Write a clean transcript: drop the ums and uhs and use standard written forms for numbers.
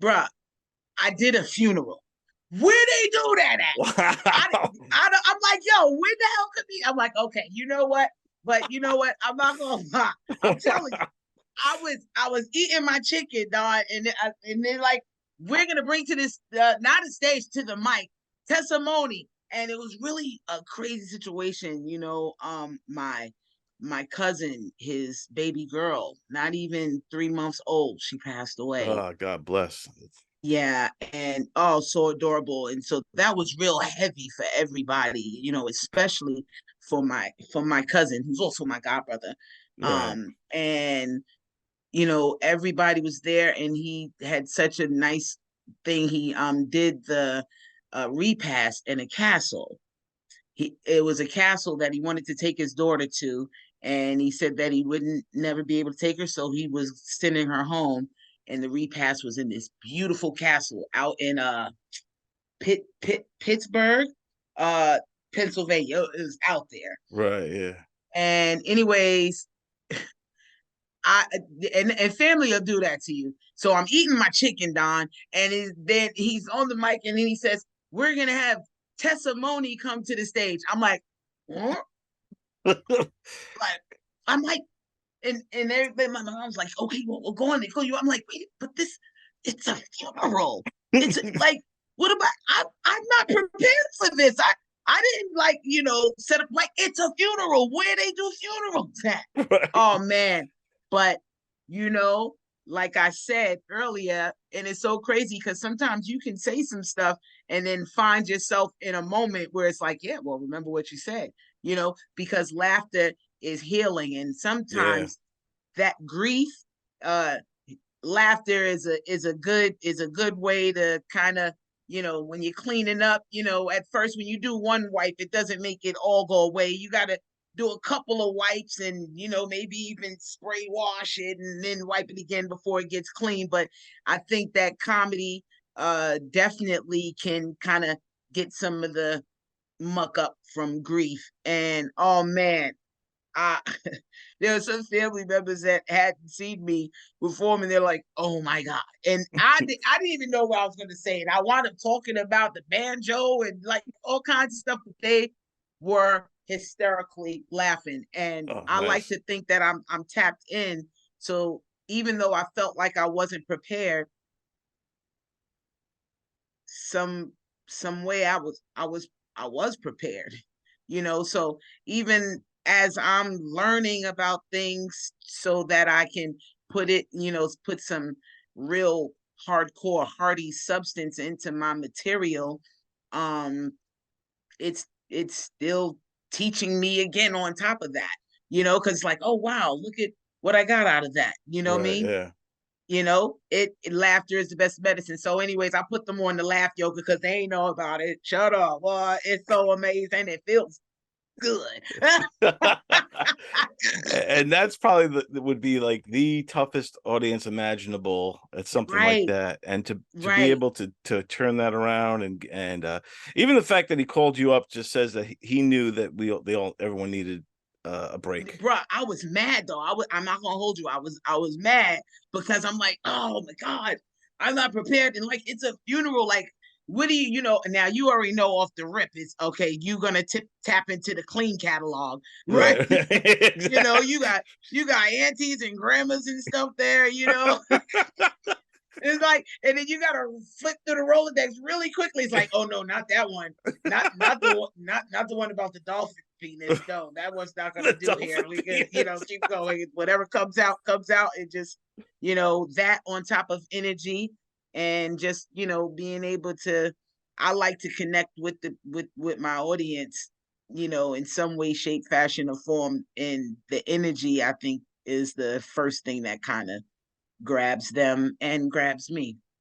bruh, I did a funeral. Where they do that at? Wow. I'm like, yo, where the hell could be? I'm like, okay, you know what? But you know what? I'm not gonna lie. I'm telling you, I was eating my chicken, dog, and then like we're gonna bring to this not a stage to the mic testimony, and it was really a crazy situation. My cousin, his baby girl, not even 3 months old, she passed away. Oh, God bless. Yeah, and oh, so adorable. And so that was real heavy for everybody, especially for my cousin, who's also my godbrother. Right. And everybody was there and he had such a nice thing. He did the repast in a castle. It was a castle that he wanted to take his daughter to, and he said that he wouldn't never be able to take her, so he was sending her home. And the repast was in this beautiful castle out in Pittsburgh, uh, Pennsylvania. It was out there. Right. Yeah. And anyways, I and family will do that to you. So I'm eating my chicken, Don, and then he's on the mic, and then he says, "We're gonna have TESA MONIE come to the stage." I'm like, huh? Like, I'm like, and everybody, my mom's like, "Okay, well, we'll go on there, go you." I'm like, wait, but it's a funeral. It's like, what about? I'm not prepared for this. I didn't like, set up like it's a funeral. Where they do funerals at? Right. Oh man. But you know, like I said earlier, and it's so crazy because sometimes you can say some stuff and then find yourself in a moment where it's like, yeah, well, remember what you said, because laughter is healing. And Yeah. sometimes that grief, uh, laughter is a good way to kind of, when you're cleaning up, at first when you do one wipe, it doesn't make it all go away. You got to do a couple of wipes and maybe even spray wash it and then wipe it again before it gets clean. But I think that comedy definitely can kind of get some of the muck up from grief. And oh man, I there were some family members that hadn't seen me perform, and they're like, "Oh my god!" And I didn't even know what I was going to say, and I wound up talking about the banjo and like all kinds of stuff. But they were hysterically laughing, and Oh, I like nice. to think that I'm tapped in. So even though I felt like I wasn't prepared, some some way I was prepared, so even as I'm learning about things so that I can put some real hardcore hearty substance into my material, um it's still teaching me again on top of that, because like, oh wow, look at what I got out of that, you know what I Right. mean? Yeah. Laughter is the best medicine. So, anyways, I put them on the laugh yoga because they ain't know about it. Shut up. Boy, it's so amazing. It feels good. And that's probably would be like the toughest audience imaginable at something like Right, that, and to be right. able to turn that around, and even the fact that he called you up just says that he knew that everyone needed a break. Bruh, I was mad though. I'm not gonna hold you. I was mad because I'm like, oh my God, I'm not prepared. And like it's a funeral. Like, what do now you already know off the rip, it's okay, you're gonna tap into the clean catalog, right? Right. Exactly. You got aunties and grandmas and stuff there, It's like, and then you gotta flip through the Rolodex really quickly. It's like, oh no, not that one, not the one, not the one about the dolphin penis. No, that one's not gonna The do here. dolphin We can, penis. keep going. Whatever comes out, comes out, and just that on top of energy and just being able to. I like to connect with my audience, in some way, shape, fashion, or form, and the energy I think is the first thing that kind of grabs them and grabs me.